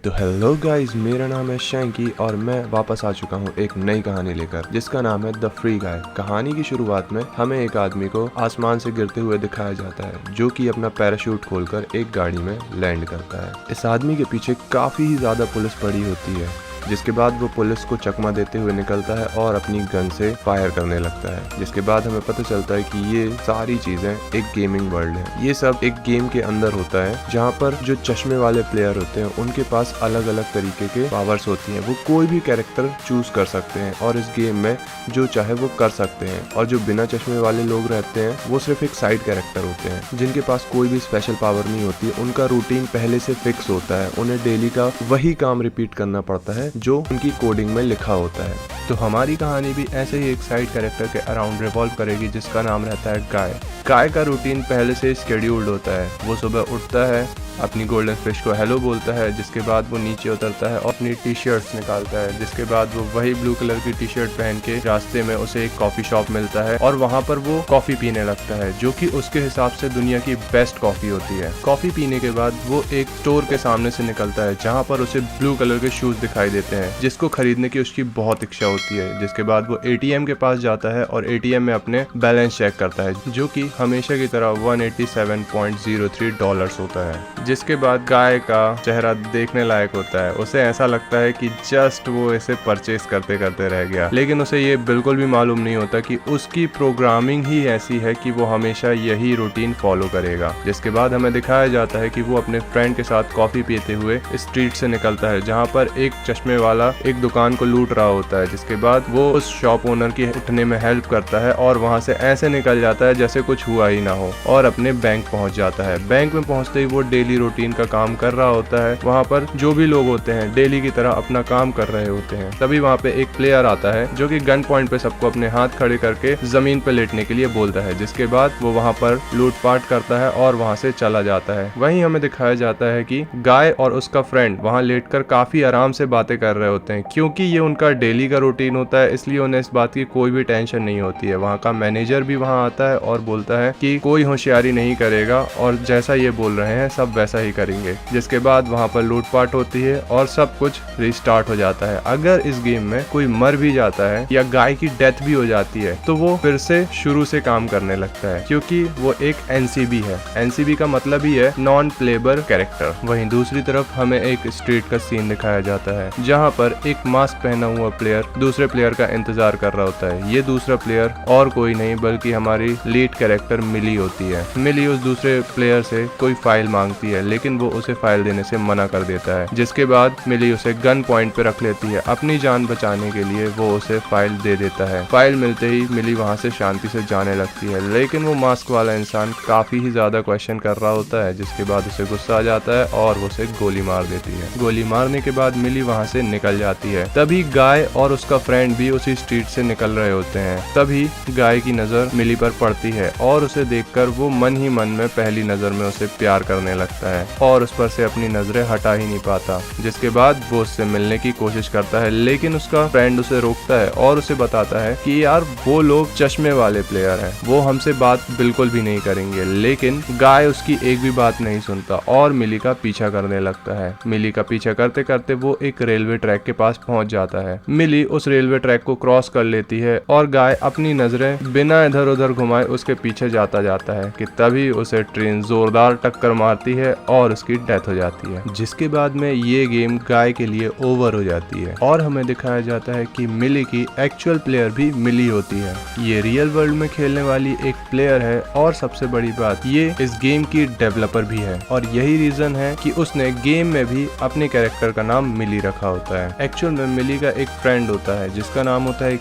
तो hello guys, मेरा नाम है शैंकी और मैं वापस आ चुका हूँ एक नई कहानी लेकर जिसका नाम है द फ्री गाय। कहानी की शुरुआत में हमें एक आदमी को आसमान से गिरते हुए दिखाया जाता है जो कि अपना पैराशूट खोलकर एक गाड़ी में लैंड करता है। इस आदमी के पीछे काफी ही ज्यादा पुलिस पड़ी होती है, जिसके बाद वो पुलिस को चकमा देते हुए निकलता है और अपनी गन से फायर करने लगता है। जिसके बाद हमें पता चलता है कि ये सारी चीजें एक गेमिंग वर्ल्ड है। ये सब एक गेम के अंदर होता है जहाँ पर जो चश्मे वाले प्लेयर होते हैं उनके पास अलग अलग तरीके के पावर्स होती हैं। वो कोई भी कैरेक्टर चूज कर सकते हैं और इस गेम में जो चाहे वो कर सकते हैं। और जो बिना चश्मे वाले लोग रहते हैं वो सिर्फ एक साइड कैरेक्टर होते हैं जिनके पास कोई भी स्पेशल पावर नहीं होती। उनका रूटीन पहले से फिक्स होता है, उन्हें डेली का वही काम रिपीट करना पड़ता है जो उनकी कोडिंग में लिखा होता है। तो हमारी कहानी भी ऐसे ही एक साइड कैरेक्टर के अराउंड रिवॉल्व करेगी जिसका नाम रहता है गाय। गाय का रूटीन पहले से स्केड्यूल्ड होता है। वो सुबह उठता है, अपनी गोल्डन फिश को हेलो बोलता है, जिसके बाद वो नीचे उतरता है और अपनी टी शर्ट्स निकालता है। जिसके बाद वो वही ब्लू कलर की टी शर्ट पहन के रास्ते में उसे एक कॉफी शॉप मिलता है और वहाँ पर वो कॉफी पीने लगता है जो कि उसके हिसाब से दुनिया की बेस्ट कॉफी होती है। कॉफी पीने के बाद वो एक स्टोर के सामने से निकलता है जहाँ पर उसे ब्लू कलर के शूज दिखाई देते हैं जिसको खरीदने की उसकी बहुत इच्छा होती है। जिसके बाद वो एटीएम के पास जाता है और एटीएम में अपने बैलेंस चेक करता है जो कि हमेशा की तरह $187.03 होता है। जिसके बाद गाय का चेहरा देखने लायक होता है। उसे ऐसा लगता है कि जस्ट वो इसे परचेस करते करते रह गया, लेकिन उसे ये बिल्कुल भी मालूम नहीं होता कि उसकी प्रोग्रामिंग ही ऐसी है कि वो हमेशा यही रूटीन फॉलो करेगा। जिसके बाद हमें दिखाया जाता है कि वो अपने फ्रेंड के साथ कॉफी पीते हुए स्ट्रीट से निकलता है जहाँ पर एक चश्मे वाला एक दुकान को लूट रहा होता है। जिसके बाद वो उस शॉप ओनर की उठने में हेल्प करता है और वहाँ से ऐसे निकल जाता है जैसे कुछ हुआ ही ना हो और अपने बैंक पहुँच जाता है। बैंक में पहुँचते ही वो डेली रूटीन का काम कर रहा होता है। वहाँ पर जो भी लोग होते हैं डेली की तरह अपना काम कर रहे होते हैं। तभी वहाँ पे एक प्लेयर आता है जो कि गन पॉइंट पे सबको अपने हाथ खड़े करके जमीन पे लेटने के लिए बोलता है। जिसके बाद वो वहाँ पर लूटपाट करता है और वहाँ से चला जाता है। वहीं हमें दिखाया जाता है कि गाय और उसका फ्रेंड वहाँ लेटकर काफी आराम से बातें कर रहे होते हैं क्योंकि ये उनका डेली का रूटीन होता है, इसलिए उन्हें इस बात की कोई भी टेंशन नहीं होती है। वहाँ का मैनेजर भी वहाँ आता है और बोलता है कि कोई होशियारी नहीं करेगा और जैसा ये बोल रहे हैं सब वैसा ही करेंगे। जिसके बाद वहाँ पर लूटपाट होती है और सब कुछ रिस्टार्ट हो जाता है। अगर इस गेम में कोई मर भी जाता है या गाय की डेथ भी हो जाती है तो वो फिर से शुरू से काम करने लगता है क्योंकि वो एक एनसीबी है। एनसीबी का मतलब ही है नॉन प्लेएबल कैरेक्टर। वहीं दूसरी तरफ हमें एक स्ट्रीट का सीन दिखाया जाता है जहाँ पर एक मास्क पहना हुआ प्लेयर दूसरे प्लेयर का इंतजार कर रहा होता है। ये दूसरा प्लेयर और कोई नहीं बल्कि हमारी लीड कैरेक्टर मिली होती है। मिली उस दूसरे प्लेयर से कोई फाइल मांगती है लेकिन वो उसे फाइल देने से मना कर देता है। जिसके बाद मिली उसे गन पॉइंट पे रख लेती है। अपनी जान बचाने के लिए वो उसे फाइल दे देता है। फाइल मिलते ही मिली वहाँ से शांति से जाने लगती है, लेकिन वो मास्क वाला इंसान काफी ही ज्यादा क्वेश्चन कर रहा होता है। जिसके बाद उसे गुस्सा आ जाता है और वो उसे गोली मार देती है। गोली मारने के बाद मिली वहाँ से निकल जाती है। तभी गाय और उसका फ्रेंड भी उसी स्ट्रीट से निकल रहे होते हैं। तभी गाय की नजर मिली पर पड़ती है और उसे देखकर वो मन ही मन में पहली नजर में उसे प्यार करने लगता है और उस पर से अपनी नजरें हटा ही नहीं पाता। जिसके बाद वो उससे मिलने की कोशिश करता है लेकिन उसका फ्रेंड उसे रोकता है और उसे बताता है कि यार वो लोग चश्मे वाले प्लेयर हैं, वो हमसे बात बिल्कुल भी नहीं करेंगे। लेकिन गाय उसकी एक भी बात नहीं सुनता और मिली का पीछा करने लगता है। मिली का पीछा करते करते वो एक रेलवे ट्रैक के पास पहुंच जाता है। मिली उस रेलवे ट्रैक को क्रॉस कर लेती है और गाय अपनी नजरें बिना इधर उधर घुमाए उसके पीछे जाता है कि तभी उसे ट्रेन जोरदार टक्कर मारती है और उसकी डेथ हो जाती है। जिसके बाद में ये गेम गाय के लिए ओवर हो जाती है और हमें दिखाया जाता है कि मिली की एक्चुअल प्लेयर भी मिली होती है। ये रियल वर्ल्ड में खेलने वाली एक प्लेयर है और सबसे बड़ी बात ये इस गेम की डेवलपर भी है और यही रीजन है कि उसने गेम में भी अपने कैरेक्टर का नाम मिली रखा होता है। एक्चुअल में मिली का एक फ्रेंड होता है जिसका नाम होता है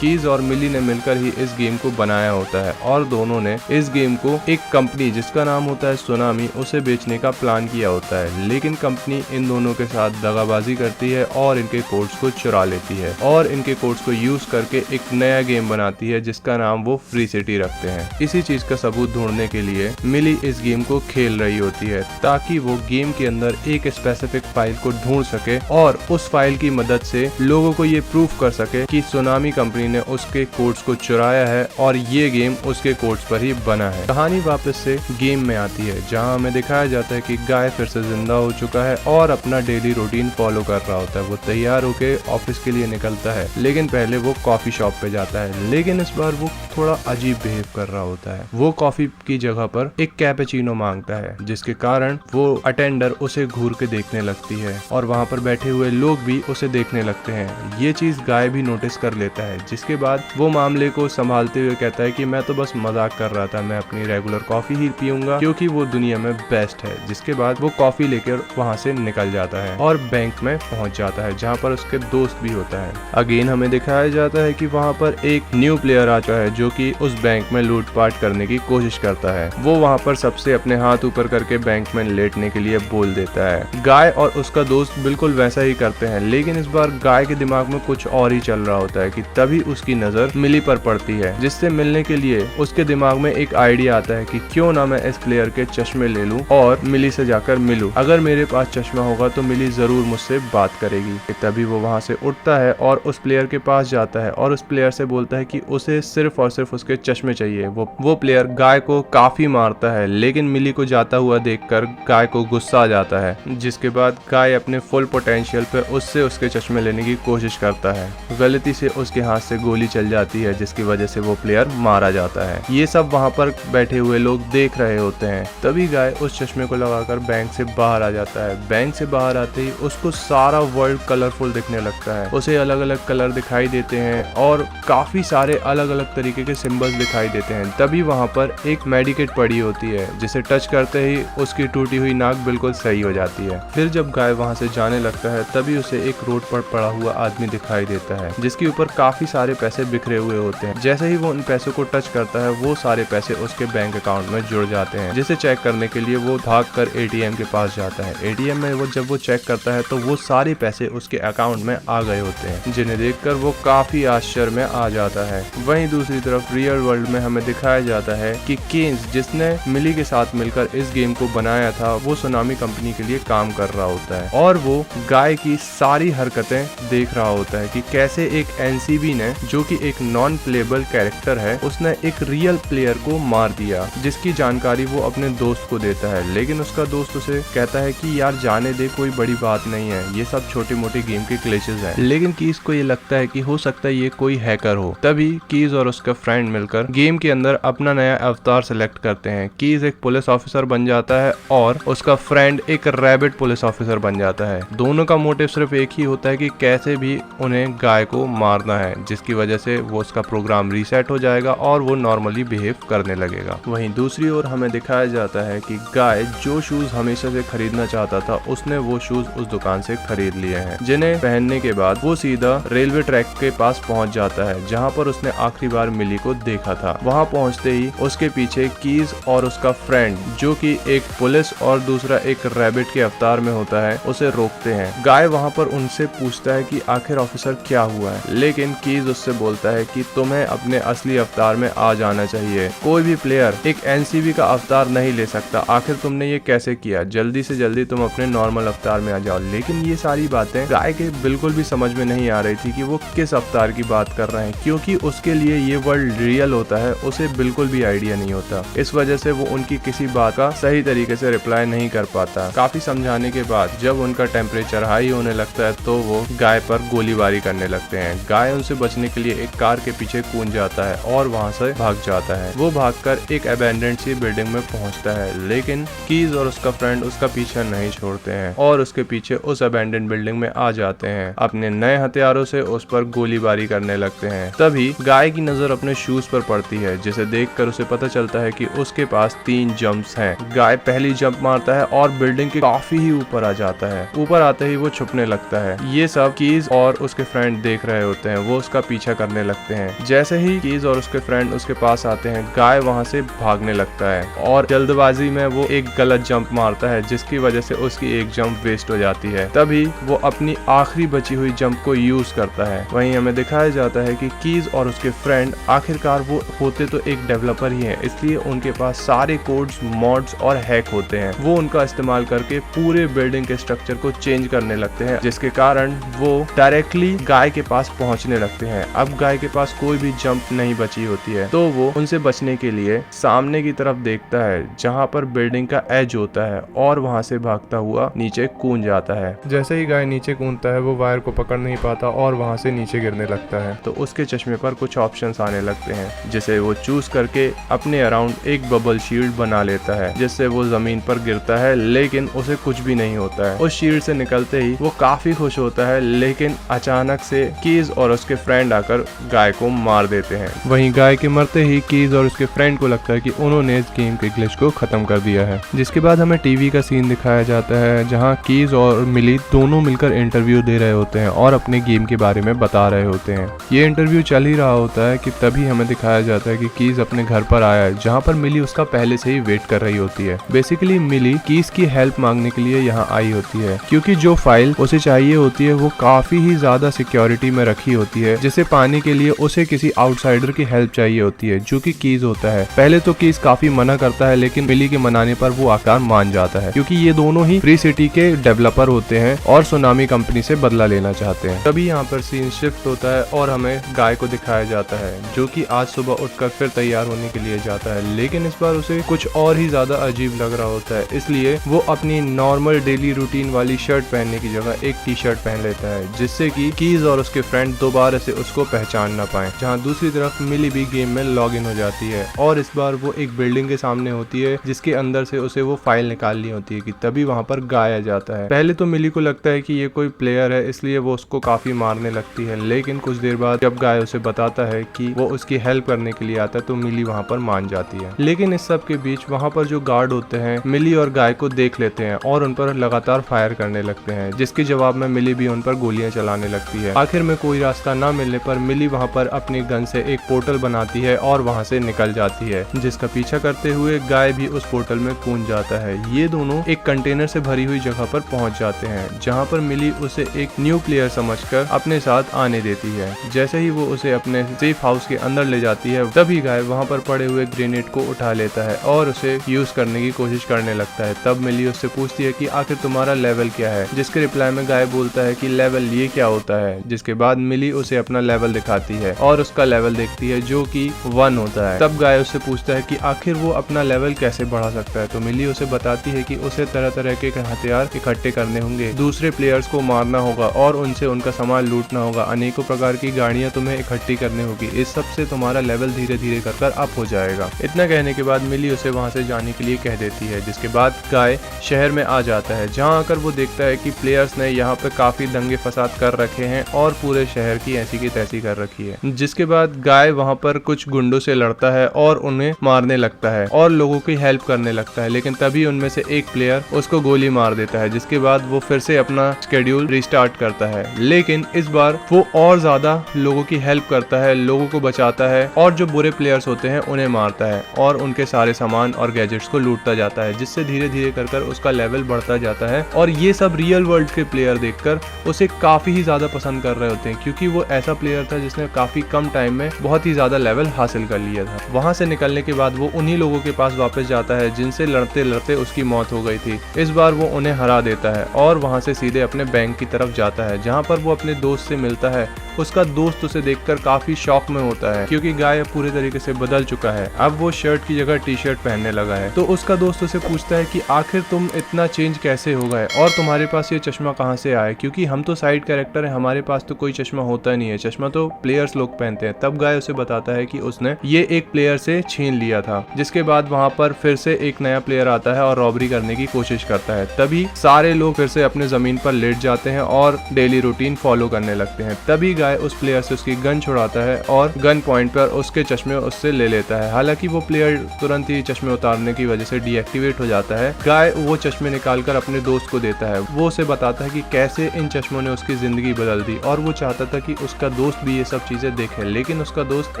कीज और मिली ने मिलकर ही इस गेम को बनाया होता है और दोनों ने इस गेम को एक कंपनी जिसका नाम होता है सुनामी उसे बेचने का प्लान किया होता है। लेकिन कंपनी इन दोनों के साथ दगाबाजी करती है और इनके कोड्स को चुरा लेती है और इनके कोड्स को यूज करके एक नया गेम बनाती है जिसका नाम वो फ्री सिटी रखते हैं। इसी चीज का सबूत ढूंढने के लिए मिली इस गेम को खेल रही होती है ताकि वो गेम के अंदर एक स्पेसिफिक फाइल को ढूंढ सके और उस फाइल की मदद से लोगों को ये प्रूव प्रूफ कर सके कि सोनामी कंपनी ने उसके कोड्स को चुराया है और ये गेम उसके कोड्स पर ही बना है। कहानी वापस से गेम में आती है जहां हमें दिखाया जाता है कि गाय फिर से जिंदा हो चुका है और अपना डेली रूटीन फॉलो कर रहा होता है। वो तैयार होके ऑफिस के लिए निकलता है, लेकिन पहले वो कॉफी शॉप पे जाता है, लेकिन इस बार वो थोड़ा अजीब बिहेव कर रहा होता है। वो कॉफी की जगह पर एक कैपेचिनो मांगता है, जिसके कारण वो अटेंडर उसे घूर के देखने लगती है और वहाँ पर बैठे हुए लोग भी उसे देखने लगते हैं। ये चीज गाय भी नोटिस कर लेता है, जिसके बाद वो मामले को संभालते हुए कहता है कि मैं तो बस मजाक कर रहा था, मैं अपनी रेगुलर कॉफी ही पीऊंगा क्योंकि वो दुनिया में बेस्ट है। जिसके बाद वो कॉफी लेकर वहाँ से निकल जाता है और बैंक में पहुंच जाता है जहाँ पर उसके दोस्त भी होता है। अगेन हमें दिखाया जाता है कि वहाँ पर एक न्यू प्लेयर आ चुका है जो कि उस बैंक में लूटपाट करने की कोशिश करता है। वो वहाँ पर सबसे अपने हाथ ऊपर करके बैंक में लेटने के लिए बोल देता है। गाय और उसका दोस्त बिल्कुल वैसा ही करते हैं, लेकिन इस बार गाय के दिमाग में कुछ और ही चल रहा होता है कि तभी उसकी नजर मिली पर पड़ती है, जिससे मिलने के लिए उसके दिमाग में एक आइडिया आता है कि क्यों ना मैं इस प्लेयर के चश्मे ले लूं और मिली से जाकर मिलूं। अगर मेरे पास चश्मा होगा तो मिली जरूर मुझसे बात करेगी। तभी वो वहाँ से उठता है और उस प्लेयर के पास जाता है और उस प्लेयर से बोलता है कि उसे सिर्फ और सिर्फ उसके चश्मे चाहिए। वो प्लेयर गाय को काफी मारता है, लेकिन मिली को जाता हुआ देखकर गाय को गुस्सा आ जाता है, जिसके बाद गाय अपने फुल पोटेंशियल पे उससे उसके चश्मे लेने की कोशिश करता है। गलती से उसके हाथ से गोली चल जाती है, जिसकी वजह से वो प्लेयर मारा जाता है। ये सब वहाँ पर बैठे हुए लोग देख रहे होते हैं। तभी गाय उस चश्मे को लगाकर बैंक से बाहर आ जाता है। बैंक से बाहर आते ही उसको सारा वर्ल्ड कलरफुल दिखने लगता है। उसे अलग अलग कलर दिखाई देते हैं और काफी सारे अलग अलग तरीके के सिंबल्स दिखाई देते हैं। तभी वहाँ पर एक मेडिकेट पड़ी होती है, जिसे टच करते ही उसकी टूटी हुई नाक बिल्कुल सही हो जाती है। फिर जब गाय वहाँ से जाने लगता है तभी उसे एक रोड पर पड़ा हुआ आदमी दिखाई देता है, जिसके ऊपर काफी सारे पैसे बिखरे हुए होते हैं। जैसे ही वो उन पैसों को टच करता है वो सारे पैसे उसके बैंक अकाउंट में जुड़ जाते हैं, जिसे चेक करने के लिए वो भागकर एटीएम के पास जाता है। एटीएम में जब वो चेक करता है तो वो सारे पैसे उसके अकाउंट में आ गए होते हैं, जिन्हें देखकर वो काफी आश्चर्य में आ जाता है। वहीं दूसरी तरफ रियल वर्ल्ड में हमें दिखाया जाता है कि केन्स, जिसने मिली के साथ मिलकर इस गेम को बनाया था, वो सोनामी कंपनी के लिए काम कर रहा होता है और वो गाय की सारी हरकतें देख रहा होता है कि कैसे एक एनसीबी ने, जो कि एक नॉन प्लेबल कैरेक्टर है, उसने एक रियल प्लेयर को मार दिया, जिसकी जानकारी वो अपने दोस्त को देता है। लेकिन उसका दोस्त उसे कहता है कि यार जाने दे, कोई बड़ी बात नहीं है, ये सब छोटे मोटे गेम के ग्लिचेस हैं। लेकिन कीज को ये लगता है कि हो सकता है ये कोई हैकर हो। तभी कीज और उसका फ्रेंड मिलकर गेम के अंदर अपना नया अवतार सेलेक्ट करते हैं। कीज एक पुलिस ऑफिसर बन जाता है और उसका फ्रेंड एक रैबिट पुलिस ऑफिसर बन जाता है। दोनों का मोटिव सिर्फ एक ही होता है कि कैसे भी उन्हें गाय को मारना है, जिसकी वजह से वो उसका प्रोग्राम रीसेट हो जाएगा और वो नॉर्मली बिहेव करने लगेगा। वहीं दूसरी ओर हमें दिखाया जाता है कि गाय जो शूज हमेशा से खरीदना चाहता था, उसने वो शूज उस दुकान से खरीद लिए हैं, जिन्हें पहनने के बाद वो सीधा रेलवे ट्रैक के पास पहुंच जाता है, जहां पर उसने आखिरी बार मिली को देखा था। वहां पहुंचते ही उसके पीछे कीज और उसका फ्रेंड, जो कि एक पुलिस और दूसरा एक रैबिट के अवतार में होता है, उसे रोकते हैं। गाय वहां पर उनसे पूछता है कि आखिर ऑफिसर क्या हुआ है, लेकिन कीज उससे बोलता है कि तुम्हें अपने असली अवतार में आ जाना चाहिए। कोई भी प्लेयर एक एनसीबी का अवतार नहीं ले सकता, आखिर तुमने ये कैसे किया, जल्दी से जल्दी तुम अपने नॉर्मल अवतार में आ जाओ। लेकिन ये सारी बातें गाय के बिल्कुल भी समझ में नहीं आ रही थी कि वो किस अवतार की बात कर रहे हैं, क्योंकि उसके लिए ये वर्ल्ड रियल होता है, उसे बिल्कुल भी आइडिया नहीं होता। इस वजह से वो उनकी किसी बात का सही तरीके से रिप्लाई नहीं कर पाता। काफी समझाने के बाद जब उनका टेम्परेचर हाई होने लगता है तो वो गाय पर गोलीबारी करने लगते हैं। गाय उनसे बचने के लिए एक कार के पीछे कूद जाता है और वहाँ से भाग जाता है। वो भागकर एक अबैंडन्ड सी बिल्डिंग में पहुँचता है, लेकिन कीज और उसका फ्रेंड उसका पीछा नहीं छोड़ते हैं और उसके पीछे उस अबैंडन्ड बिल्डिंग में आ जाते हैं। अपने नए हथियारों से उस पर गोलीबारी करने लगते हैं। तभी गाय की नजर अपने शूज पर पड़ती है, जिसे देखकर उसे पता चलता है कि उसके पास 3 जंप्स हैं। गाय पहली जंप मारता है और बिल्डिंग के काफी ही ऊपर आ जाता है। ऊपर आते ही वो छुपने लगता है। ये सब कीज और उसके फ्रेंड देख रहे होते हैं, वो उसका पीछा करने लगते हैं। जैसे ही कीज और उसके फ्रेंड उसके पास आते हैं, गाय वहाँ से भागने लगता है और जल्दबाजी में वो एक गलत जंप मारता है, जिसकी वजह से उसकी एक जंप वेस्ट हो जाती है। तभी वो अपनी आखिरी बची हुई जंप को यूज करता है। वहीं हमें दिखाया जाता है कि कीज और उसके फ्रेंड आखिरकार वो होते तो एक डेवलपर ही हैं, इसलिए उनके पास सारे कोड्स, मॉड्स और हैक होते हैं। वो उनका इस्तेमाल करके पूरे बिल्डिंग के स्ट्रक्चर को चेंज करने लगते हैं, जिसके कारण वो डायरेक्टली गाय के पास पहुंचने लगते हैं। अब गाय के पास कोई भी जंप नहीं बची होती है, तो वो उनसे बचने के लिए सामने की तरफ देखता है जहाँ पर बिल्डिंग का एज होता है और वहाँ से भागता हुआ नीचे कूद जाता है। जैसे ही गाय नीचे कूदता है वो वायर को पकड़ नहीं पाता और वहाँ से नीचे गिरने लगता है। तो उसके चश्मे पर कुछ ऑप्शंस आने लगते हैं, जिसे वो चूज करके अपने अराउंड एक बबल शील्ड बना लेता है, जिससे वो जमीन पर गिरता है लेकिन उसे कुछ भी नहीं होता है। उस शील्ड से निकलते ही वो काफी खुश होता है, लेकिन अचानक से कीज और उसके फ्रेंड आकर गाय को मार देते हैं। वहीं गाय के मरते ही कीज और उसके फ्रेंड को लगता है कि उन्होंने इस गेम के ग्लिच को खत्म कर दिया है। जिसके बाद हमें टीवी का सीन दिखाया जाता है जहाँ कीज और मिली दोनों मिलकर इंटरव्यू दे रहे होते हैं और अपने गेम के बारे में बता रहे होते हैं। ये इंटरव्यू चल ही रहा होता है कि तभी हमें दिखाया जाता है कि कीज अपने घर पर आया है, जहाँ पर मिली उसका पहले से ही वेट कर रही होती है। बेसिकली मिली कीज की हेल्प मांगने के लिए यहाँ आई होती है, क्योंकि जो फाइल उसे चाहिए होती है वो काफी ही ज्यादा सिक्योरिटी में रखी होती है, जिसे पाने के लिए उसे किसी आउटसाइडर की हेल्प चाहिए होती है, जो कि कीज होता है। पहले तो कीज काफी मना करता है, लेकिन मिली के मनाने पर वो आकार मान जाता है, क्योंकि ये दोनों ही फ्री सिटी के डेवलपर होते हैं और सुनामी कंपनी से बदला लेना चाहते हैं। तभी यहाँ पर सीन शिफ्ट होता है और हमें गाय को दिखाया जाता है, जो कि आज सुबह उठकर फिर तैयार होने के लिए जाता है, लेकिन इस बार उसे कुछ और ही ज्यादा अजीब लग रहा होता है। इसलिए वो अपनी नॉर्मल डेली रूटीन वाली शर्ट पहनने की जगह एक टी शर्ट पहन लेता है, जिससे कि कीज और उसके फ्रेंड दोबारा से उसको पहचान ना पाए। जहाँ दूसरी तरफ मिली भी गेम में लॉग इन हो जाती है और इस बार वो एक बिल्डिंग के सामने होती है, जिसके अंदर से उसे वो फाइल निकालनी होती है कि तभी वहाँ पर गाय आ जाता है। पहले तो मिली को लगता है कि ये कोई प्लेयर है, इसलिए वो उसको काफी मारने लगती है, लेकिन कुछ देर बाद जब गाय उसे बताता है कि वो उसकी हेल्प करने के लिए आता है, तो मिली वहाँ पर मान जाती है। लेकिन इस सब के बीच वहाँ पर जो गार्ड होते हैं मिली और गाय को देख लेते हैं और उन पर लगातार फायर करने लगते हैं, जिसके जवाब में मिली भी उन पर गोलियां चलाने लगती है। आखिर में कोई रास्ता न मिलने पर मिली वहाँ पर अपनी गन से एक पोर्टल बनाती है और वहाँ से निकल जाती है, जिसका पीछा करते हुए गाय भी उस पोर्टल में कूद जाता है। ये दोनों एक कंटेनर से भरी हुई जगह पर पहुंच जाते हैं, जहां पर मिली उसे एक न्यू प्लेयर समझकर अपने साथ आने देती है। जैसे ही वो उसे अपने सेफ हाउस के अंदर ले जाती है, तभी गाय वहां पर पड़े हुए ग्रेनेड को उठा लेता है और उसे यूज करने की कोशिश करने लगता है। तब मिली उससे पूछती है कि आखिर तुम्हारा लेवल क्या है, जिसके रिप्लाई में गाय बोलता है कि लेवल ये क्या होता है। जिसके बाद मिली उसे अपना लेवल दिखाती है और उसका लेवल देखती है, जो कि 1 होता है। तब गाय उससे पूछता है कि आखिर वो अपना लेवल कैसे बढ़ा सकता है, तो मिली उसे बताती है कि उसे तरह तरह के हथियार इकट्ठे करने होंगे, दूसरे प्लेयर्स को मारना होगा और उनसे उनका सामान लूटना होगा, अनेकों प्रकार की गाड़ियां तुम्हें इकट्ठी करनी होगी। इस सब से तुम्हारा लेवल धीरे धीरे कर अप हो जाएगा। इतना कहने के बाद मिली उसे वहां से जाने के लिए कह देती है। जिसके बाद गाय शहर में आ जाता है, जहां आकर वो देखता है कि प्लेयर्स ने यहाँ पे काफी दंगे फसाद कर रखे हैं और पूरे शहर की ऐसी की तैसी कर रखी है। जिसके बाद गाय वहाँ पर कुछ गुंडों से लड़ता है और उन्हें मारने लगता है और लोगों की हेल्प करने लगता है, लेकिन तभी उनमें से एक प्लेयर उसको गोली मार देता है। जिसके बाद वो फिर से अपना शेड्यूल रिस्टार्ट करता है, लेकिन इस बार वो और ज्यादा लोगों की हेल्प करता है, लोगों को बचाता है और जो बुरे प्लेयर्स होते हैं उन्हें मारता है और उनके सारे सामान और गैजेट्स को लूटता जाता है, जिससे धीरे धीरे कर उसका लेवल बढ़ता जाता है। और ये सब रियल वर्ल्ड के प्लेयर देखकर उसे काफी ही ज्यादा पसंद कर रहे होते हैं, क्योंकि वो ऐसा प्लेयर था जिसने काफी कम टाइम में बहुत ही ज्यादा लेवल हासिल कर लिया था। वहां से निकलने के बाद वो उन्हीं लोगों के पास वापस जाता है जिनसे लड़ते लड़ते उसकी मौत हो गई थी। इस बार वो उन्हें हरा देता है और वहां से सीधे अपने बैंक की तरफ जाता है, जहां पर वो अपने दोस्त से मिलता है। उसका दोस्त उसे देखकर काफी शॉक में होता है, क्योंकि गाय पूरे तरीके से बदल चुका है। अब वो शर्ट की जगह टी शर्ट पहनने लगा है। तो उसका दोस्त उसे पूछता है कि आखिर तुम इतना चेंज कैसे हो गए और तुम्हारे पास ये चश्मा कहाँ से आया, क्योंकि हम तो साइड कैरेक्टर है, हमारे पास तो कोई चश्मा होता नहीं है, चश्मा तो प्लेयर्स लोग पहनते हैं। तब गाय उसे बताता है कि उसने ये एक प्लेयर से छीन लिया था। जिसके बाद वहां पर फिर से एक नया प्लेयर आता है और रॉबरी करने की कोशिश करता है। तभी सारे लोग फिर से अपने जमीन पर लेट जाते हैं और डेली रूटीन फॉलो करने लगते हैं। तभी गाय उस प्लेयर से उसकी गन छुड़ाता है और गन पॉइंट पर उसके चश्मे उससे ले लेता है। हालांकि वो प्लेयर तुरंत ही चश्मे उतारने की वजह से डीएक्टिवेट हो जाता है। गाय वो चश्मे निकालकर अपने दोस्त को देता है। वो उसे बताता है कि कैसे इन चश्मों ने उसकी जिंदगी बदल दी और वो चाहता था कि उसका दोस्त भी ये सब चीजें देखे, लेकिन उसका दोस्त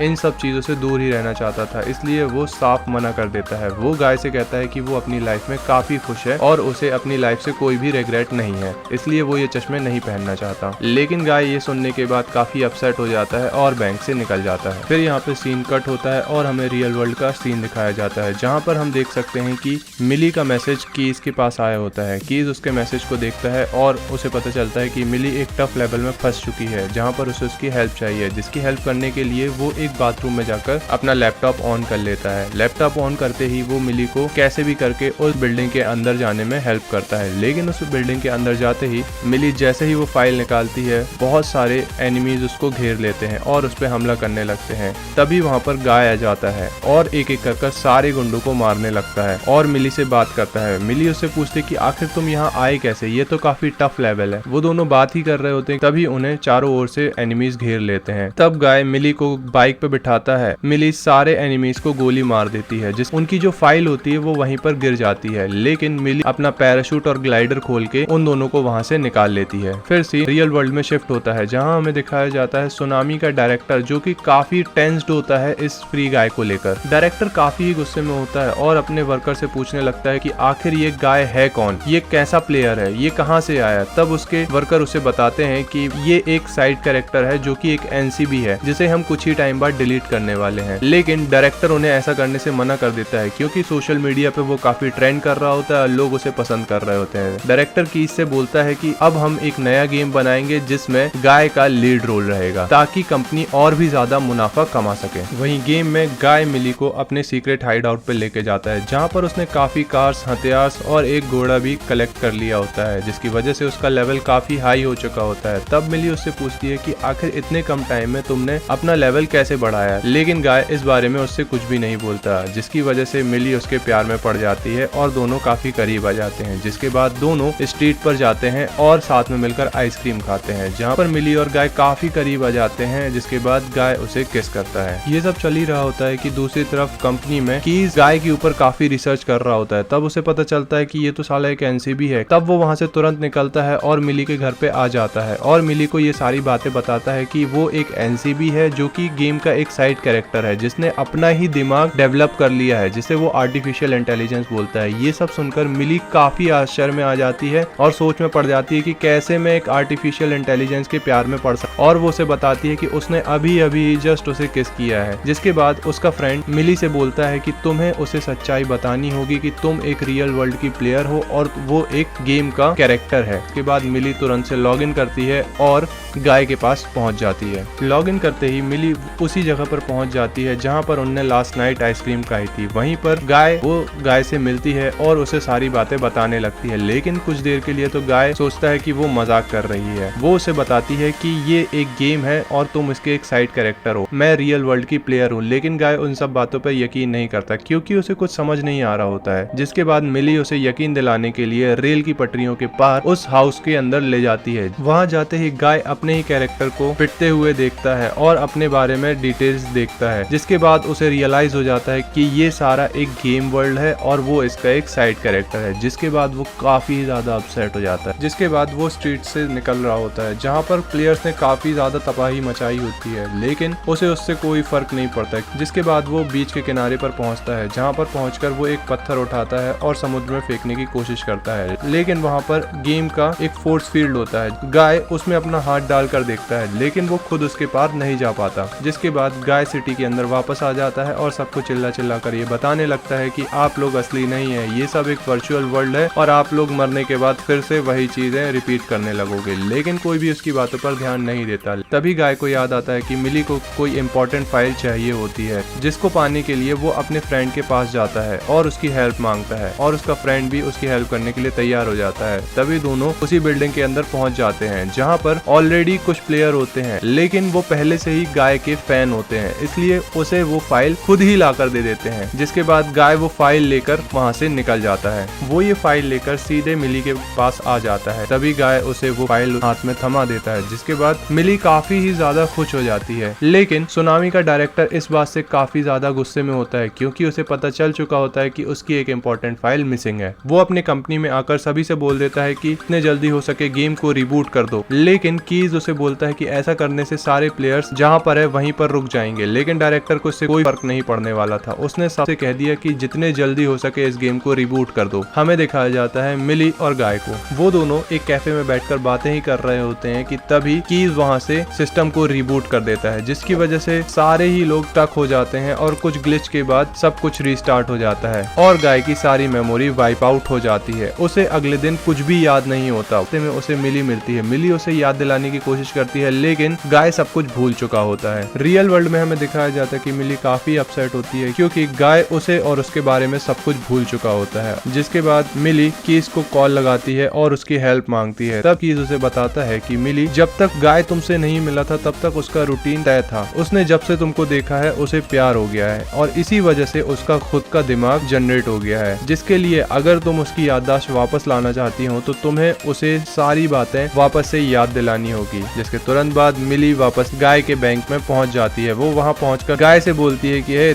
इन सब चीजों से दूर ही रहना चाहता था, इसलिए वो साफ मना कर देता है। वो गाय से कहता है कि वो अपनी लाइफ में काफी खुश है और उसे अपनी लाइफ से कोई भी रिग्रेट नहीं है, इसलिए वो ये चश्मे नहीं पहनना चाहता। लेकिन गाय ये सुनने के बाद काफी अपसेट हो जाता है और बैंक से निकल जाता है। फिर यहाँ पे सीन कट होता है और हमें रियल वर्ल्ड का सीन दिखाया जाता है, जहाँ पर हम देख सकते हैं कि मिली का मैसेज कीज के पास आया होता है। कीज उसके मैसेज को देखता है और उसे पता चलता है कि मिली एक टफ लेवल ट्रबल में फंस चुकी है, जहाँ पर उसे उसकी हेल्प चाहिए, जिसकी हेल्प करने के लिए वो एक बाथरूम में जाकर अपना लैपटॉप ऑन कर लेता है। लैपटॉप ऑन करते ही वो मिली को कैसे भी करके उस बिल्डिंग के अंदर जाने में हेल्प करता है, लेकिन उस बिल्डिंग के अंदर जाते ही मिली जैसे ही वो फाइल निकालती है, बहुत सारे एनिमीज उसको घेर लेते हैं और उस पर हमला करने लगते हैं। तभी वहाँ पर गाय आ जाता है और एक एक कर सारे गुंडों को मारने लगता है और मिली से बात करता है। मिली उससे पूछती कि आखिर तुम यहाँ आए कैसे, ये तो काफी टफ लेवल है। वो दोनों बात ही कर रहे होते हैं, तभी उन्हें चारों ओर से एनिमीज घेर लेते हैं। तब गाय मिली को बाइक पे बिठाता है। मिली सारे एनिमीज को गोली मार देती है, जिस उनकी जो फाइल होती है वो वहीं पर गिर जाती है, लेकिन मिली अपना पैराशूट और ग्लाइडर खोल के उन दोनों को वहां से निकाल लेती है। फिर सीन रियल वर्ल्ड में शिफ्ट होता है, जहां हमें दिखाया जाता है सुनामी का डायरेक्टर, जो कि काफी टेंस्ड होता है इस फ्री गाय को लेकर। डायरेक्टर काफी गुस्से में होता है और अपने वर्कर से पूछने लगता है कि आखिर ये गाय है कौन, ये कैसा प्लेयर है, ये कहां से आया। तब उसके वर्कर उसे बताते हैं कि ये एक साइड कैरेक्टर है जो कि एक एनसीबी है, जिसे हम कुछ ही टाइम बाद डिलीट करने वाले हैं। लेकिन डायरेक्टर उन्हें ऐसा करने से मना कर देता है, क्योंकि सोशल मीडिया पे वो काफी ट्रेंड कर रहा होता है, लोग उसे पसंद कर रहे होते हैं। डायरेक्टर कीज से बोलता है कि अब हम एक नया गेम बनाएंगे जिसमें गाय का लीड रोल रहेगा, ताकि कंपनी और भी ज्यादा मुनाफा कमा सके। वहीं गेम में गाय मिली को अपने सीक्रेट हाइड आउट पे लेके जाता है, जहाँ पर उसने काफी कार्स, हथियार और एक घोड़ा भी कलेक्ट कर लिया होता है, जिसकी वजह से उसका लेवल काफी हाई हो चुका होता है। तब मिली उससे पूछती है कि आखिर इतने कम टाइम में तुमने अपना लेवल कैसे बढ़ाया, लेकिन गाय इस बारे में उससे कुछ भी नहीं बोलता, जिसकी वजह से मिली उसके प्यार में पड़ जाती है और दोनों काफी करीब आ जाते हैं। जिसके बाद दोनों स्ट्रीट पर जाते हैं और साथ में मिलकर आइसक्रीम खाते हैं, जहाँ पर मिली और गाय काफी करीब आ जाते हैं। जिसके बाद गाय उसे किस करता है। ये सब चल ही रहा होता है कि दूसरी तरफ कंपनी में कीज गाय के ऊपर काफी रिसर्च कर रहा होता है। तब उसे पता चलता है कि ये तो साला एक एनसीबी है। तब वो वहाँ से तुरंत निकलता है और मिली के घर पे आ जाता है और मिली को ये सारी बातें बताता है कि वो एक एनसीबी है, जो कि गेम का एक साइड कैरेक्टर है, जिसने अपना ही दिमाग डेवलप कर लिया है, जिसे वो आर्टिफिशियल इंटेलिजेंस बोलता है। ये सब सुनकर मिली काफी आश्चर्य में आ जाती है और सोच में पड़ जाती है कि कैसे मैं एक आर्टिफिशियल इंटेलिजेंस के प्यार में पड़ सकता, और वो उसे बताती है कि उसने अभी अभी जस्ट उसे किस किया है। जिसके बाद उसका फ्रेंड मिली से बोलता है कि तुम्हें उसे सच्चाई बतानी होगी कि तुम एक रियल वर्ल्ड की प्लेयर हो और वो एक गेम का कैरेक्टर है। उसके बाद मिली तुरंत से लॉग इन करती है और गाय के पास पहुंच जाती है। लॉग इन करते ही मिली उसी जगह पर पहुंच जाती है जहां पर उन्होंने लास्ट नाइट आइसक्रीम खाई थी। वहीं पर गाय से मिलती है और उसे सारी बातें बताने लगती है, लेकिन कुछ देर के लिए तो गाय सोचता है कि वो मजाक कर रही है। वो उसे बताती है कि ये एक गेम है और तुम इसके एक साइड कैरेक्टर हो, मैं रियल वर्ल्ड की प्लेयर हूँ। लेकिन गाय उन सब बातों पर यकीन नहीं करता, क्योंकि उसे कुछ समझ नहीं आ रहा होता है। जिसके बाद मिली उसे यकीन दिलाने के लिए रेल की पटरियों के पार उस हाउस के अंदर ले जाती है। वहां जाते ही गाय अपने ही कैरेक्टर को पिटते हुए देखता है और अपने बारे में डिटेल्स देखता है। जिसके बाद उसे रियलाइज हो जाता है कि ये सारा एक गेम वर्ल्ड है और वो इसका एक साइड कैरेक्टर है। जिसके बाद वो काफी ज्यादा अपसेट हो जाता है। जिसके बाद वो स्ट्रीट से निकल रहा होता है, जहाँ पर प्लेयर्स ने काफी ज्यादा तबाही मचाई होती है, लेकिन उसे उससे कोई फर्क नहीं पड़ता। जिसके बाद वो बीच के किनारे पर पहुंचता है, जहाँ पर पहुंचकर वो एक पत्थर उठाता है और समुद्र में फेंकने की कोशिश करता है, लेकिन वहाँ पर गेम का एक फोर्स फील्ड होता है। गाय उसमें अपना हाथ डालकर देखता है, लेकिन वो खुद उसके पार नहीं जा पाता। जिसके बाद गाय सिटी के अंदर वापस आ जाता है और सबको चिल्ला चिल्ला कर ये बताने लगता है कि आप लोग असली नहीं है, ये सब एक वर्चुअल वर्ल्ड है और आप लोग मरने के बाद फिर से वही चीजें रिपीट करने लगोगे। लेकिन कोई भी उसकी बातों पर ध्यान नहीं देता। तभी गाय को याद आता है कि मिली को कोई इंपॉर्टेंट फाइल चाहिए होती है, जिसको पाने के लिए वो अपने फ्रेंड के पास जाता है और उसकी हेल्प मांगता है, और उसका फ्रेंड भी उसकी हेल्प करने के लिए तैयार हो जाता है। तभी दोनों उसी बिल्डिंग के अंदर पहुंच जाते हैं, जहां पर ऑलरेडी कुछ प्लेयर होते हैं, लेकिन वो पहले से ही गाय के फैन होते हैं, इसलिए उसे वो फाइल खुद ही लाकर दे देते हैं। जिसके बाद गाय वो फाइल लेकर वहां से निकल जाता है। वो ये फाइल लेकर सीधे मिली के पास आ जाता है। तभी गाय उसे वो फाइल हाथ में थमा देता है। जिसके बाद मिली काफी ही ज्यादा खुश हो जाती है, लेकिन सुनामी का डायरेक्टर इस बात से काफी ज्यादा गुस्से में होता है, क्योंकि उसे पता चल चुका होता है कि उसकी एक इम्पोर्टेंट फाइल मिसिंग है। वो अपने कंपनी में आकर सभी से बोल देता है कि इतने जल्दी हो सके गेम को रिबूट कर दो, लेकिन कीज उसे बोलता है कि ऐसा करने से सारे प्लेयर्स जहां पर है वहीं पर रुक जाएंगे। लेकिन डायरेक्टर को इससे कोई फर्क नहीं पड़ने वाला था। उसने सबसे कह दिया कि जितने जल्दी हो सके इस गेम को रिबूट कर दो। हमें दिखाया जाता है मिली और गाय को, वो दोनों एक कैफे में बैठकर बातें ही कर रहे होते हैं कि तभी कीज वहां से सिस्टम को रिबूट कर देता है, जिसकी वजह से सारे ही लोग टक हो जाते हैं और कुछ ग्लिच के बाद सब कुछ रीस्टार्ट हो जाता है और गाय की सारी मेमोरी वाइप आउट हो जाती है। उसे अगले दिन कुछ भी याद नहीं होता। में उसे मिली मिलती है। मिली उसे उसे याद दिलाने की कोशिश करती है, लेकिन गाय सब कुछ भूल चुका होता है। रियल वर्ल्ड में हमें दिखाया जाता है कि मिली काफी अपसेट होती है क्योंकि गाय उसे और उसके बारे में सब कुछ भूल चुका होता है। जिसके बाद मिली कीज को कॉल लगाती है और उसकी हेल्प मांगती है। तब कीज उसे बताता है कि मिली, जब तक गाय तुमसे नहीं मिला था तब तक उसका रूटीन तय था। उसने जब से तुमको देखा है उसे प्यार हो गया है और इसी वजह से उसका खुद का दिमाग जनरेट हो गया है, जिसके लिए अगर तुम उसकी याददाश्त वापस लाना चाहती हो तो तुम्हें उसे सारी बातें वापस से याद दिलानी होगी। जिसके तुरंत बाद मिली वापस गाय के बैंक में पहुंच जाती है। वो वहां पहुंचकर गाय से बोलती है कि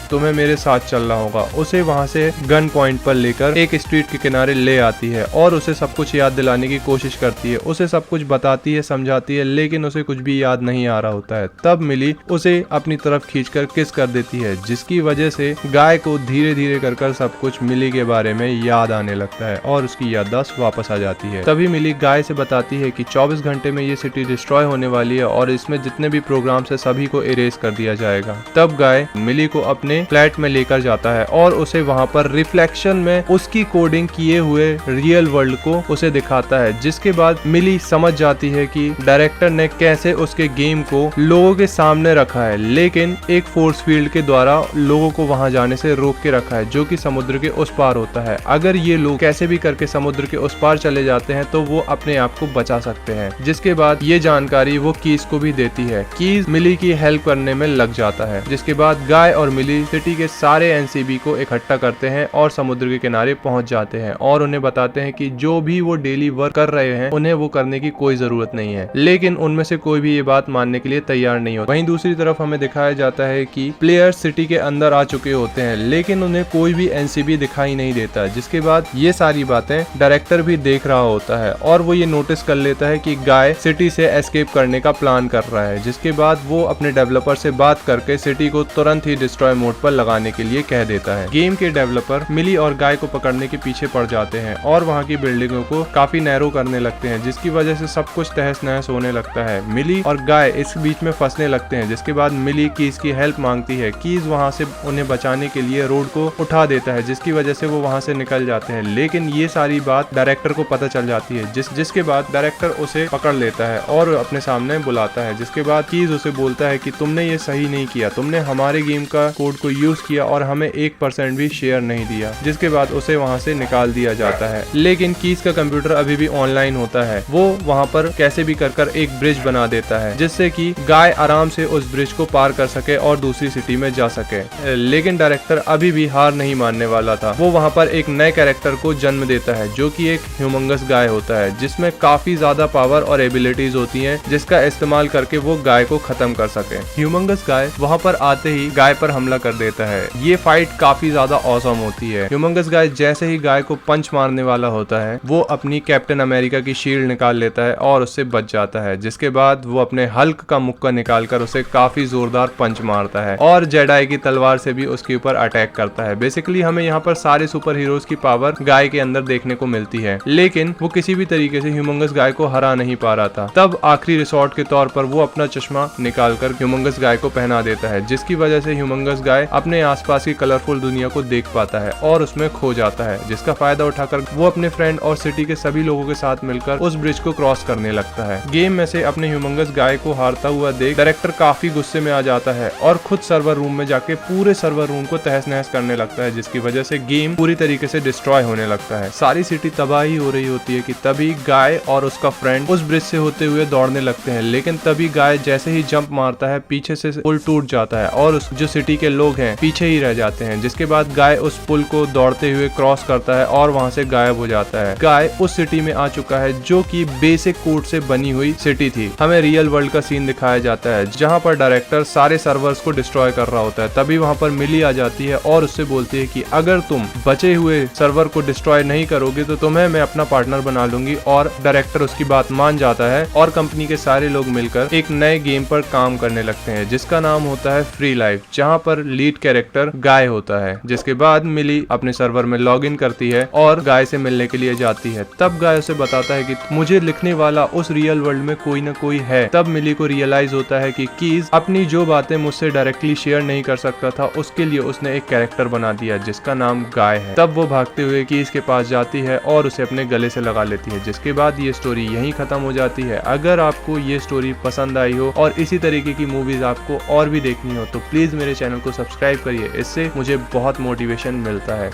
तुम्हें मेरे साथ चलना होगा। उसे वहां से गन पॉइंट पर लेकर एक स्ट्रीट के किनारे ले आती है और उसे सब कुछ याद दिलाने की कोशिश करती है। उसे सब कुछ बताती है, समझाती है, लेकिन उसे कुछ भी याद नहीं आ रहा होता है। तब मिली उसे अपनी तरफ खींचकर किस कर देती है, जिसकी वजह से गाय को धीरे धीरे कर सब कुछ मिली के बारे में याद आने लगता है और उसकी याददाश्त वापस आ जाती है। तभी मिली गाय से बताती है कि 24 घंटे में ये सिटी डिस्ट्रॉय होने वाली है और इसमें जितने भी प्रोग्राम्स है सभी को इरेज कर दिया जाएगा। तब गाय मिली को अपने फ्लैट में लेकर जाता है और उसे वहां पर रिफ्लेक्शन में उसकी कोडिंग किए हुए रियल वर्ल्ड को उसे दिखाता है। जिसके बाद मिली समझ जाती है कि डायरेक्टर ने कैसे उसके गेम को लोगों के सामने रखा है, लेकिन एक फोर्स फील्ड के द्वारा लोगों को वहां जाने से रोक के रखा है, जो कि समुद्र के उस पार होता है। अगर ये लोग कैसे भी करके समुद्र के उस पार चले जाते हैं तो वो अपने आप को बचा सकते हैं। जिसके बाद ये जानकारी वो कीज को भी देती है। कीज मिली की हेल्प करने में लग जाता है। जिसके बाद गाय और मिली सिटी के सारे एनसीबी को इकट्ठा करते हैं और समुद्र के किनारे पहुंच जाते हैं और उन्हें बताते हैं कि जो भी वो डेली वर्क कर रहे हैं उन्हें वो करने की कोई जरूरत नहीं है, लेकिन उनमें से कोई भी ये बात मानने के लिए तैयार नहीं होता। वहीं दूसरी तरफ हमें दिखाया जाता है कि प्लेयर्स सिटी के अंदर आ चुके होते हैं, लेकिन उन्हें कोई भी एनसीबी दिखाई नहीं देता। जिसके बाद ये सारी बातें डायरेक्टर भी देख रहा होता है और वो ये नोटिस कर लेता है कि गाय सिटी से एस्केप करने का प्लान कर रहा है। जिसके बाद वो अपने डेवलपर से बात करके सिटी को तुरंत ही डिस्ट्रॉय मोड पर लगाने के लिए कह देता है। गेम के डेवलपर मिली और गाय को पकड़ने के पीछे पड़ जाते हैं और वहाँ की बिल्डिंगों को काफी नैरो करने लगते हैं, जिसकी वजह से सब कुछ तहस नहस होने लगता है। मिली और गाय इस बीच में फंसने लगते हैं। जिसके बाद मिली कीज की हेल्प मांगती है। कीज वहाँ से उन्हें बचाने के लिए रोड को उठा देता है, जिसकी वजह से वो वहाँ से निकल जाते हैं। लेकिन ये सारी बात डायरेक्टर को पता चल जाती है, जिसके बाद डायरेक्टर उसे पकड़ लेता है और अपने सामने बुलाता है। जिसके बाद कीज उसे बोलता है कि तुमने ये सही नहीं किया, तुमने हमारे गेम का कोड को यूज किया और हमें 1% भी शेयर नहीं दिया। जिसके बाद उसे वहाँ से निकाल दिया जाता है। लेकिन कीज का कंप्यूटर अभी भी ऑनलाइन होता है। वो वहाँ पर कैसे भी कर एक ब्रिज बना देता है, जिससे कि गाय आराम से उस ब्रिज को पार कर सके और दूसरी सिटी में जा सके। लेकिन डायरेक्टर अभी भी हार नहीं मानने वाला था। वो वहाँ पर एक नए कैरेक्टर को जन्म देता है, जो कि एक ह्यूमंगस गाय होता है, जिसमें काफी ज्यादा पावर और एबिलिटीज होती हैं, जिसका इस्तेमाल करके वो गाय को खत्म कर सके। ह्यूमंगस गाय वहाँ पर आते ही गाय पर हमला कर देता है। ये फाइट काफी ज्यादा औसम होती है। ह्यूमंगस गाय जैसे ही गाय को पंच मारने वाला होता है, वो अपनी कैप्टन अमेरिका की शील्ड निकाल लेता है और उससे बच जाता है। जिसके बाद वो अपने हल्क का मुक्का निकालकर उसे काफी जोरदार पंच मारता है और जेडाई की तलवार से भी उसके ऊपर अटैक करता है। बेसिकली हमें यहाँ पर सारे सुपर हीरोज की पावर गाय के अंदर देखने को मिलती है, लेकिन वो किसी भी तरीके से ह्यूमंगस गाय को हरा नहीं पा रहा था। तब आखिरी रिसोर्ट के तौर पर वो अपना चश्मा निकालकर ह्यूमंगस गाय को पहना देता है, जिसकी वजह से ह्यूमंगस गाय अपने आसपास की कलरफुल दुनिया को देख पाता है और उसमें खो जाता है। जिसका फायदा उठाकर वो अपने फ्रेंड और सिटी के सभी लोगों के साथ मिलकर उस ब्रिज को क्रॉस करने लगता है। गेम में से अपने ह्यूमंगस गाय को हारता हुआ देख डायरेक्टर काफी गुस्से में आ जाता है और खुद सर्वर रूम में जाके पूरे सर्वर रूम को तहस नहस करने लगता है, जिसकी वजह से गेम पूरी तरीके से डिस्ट्रॉय होने लगता है। सारी सिटी तबाही हो रही होती है कि तभी गाय और उसका फ्रेंड उस ब्रिज से होते हुए दौड़ने लगते हैं। लेकिन तभी गाय जैसे ही जंप मारता है, पीछे से पुल टूट जाता है और उस जो सिटी के लोग हैं पीछे ही रह जाते हैं। जिसके बाद गाय उस पुल को दौड़ते हुए क्रॉस करता है और वहां से गायब हो जाता है। गाय उस सिटी में आ चुका है, जो कि बेसिक कोड से बनी हुई सिटी थी। हमें रियल वर्ल्ड का सीन दिखाया जाता है, जहां पर डायरेक्टर सारे सर्वर्स को डिस्ट्रॉय कर रहा होता है। तभी वहां पर मिली आ जाती है और उससे बोलती है कि अगर तुम बचे हुए सर्वर को डिस्ट्रॉय नहीं करोगे तो तुम्हें मैं अपना पार्टनर बना लूंगी। और डायरेक्टर उसकी बात मान जाता है और कंपनी के सारे लोग मिलकर एक नए गेम पर काम करने लगते हैं, जिसका नाम होता है फ्री लाइफ, जहां पर लीड कैरेक्टर गाय होता है। जिसके बाद मिली अपने सर्वर में लॉग इन करती है और गाय से मिलने के लिए जाती है। तब गाय उसे बताता है कि मुझे लिखने वाला उस रियल वर्ल्ड में कोई ना कोई है। तब मिली को रियलाइज होता है कि कीज अपनी जो बातें मुझसे डायरेक्टली शेयर नहीं कर सकता था, उसके लिए उसने एक कैरेक्टर बना दिया जिसका नाम गाय है। तब वो भागते हुए कीज के पास जाती है और उसे अपने गले से लगा लेती है। जिसके बाद ये स्टोरी यहीं खत्म हो जाती है। अगर आपको ये स्टोरी पसंद आई हो और इसी तरीके की मूवीज आपको और भी देखनी हो तो प्लीज मेरे चैनल को सब्सक्राइब करिए, इससे मुझे बहुत मोटिवेशन मिलता है।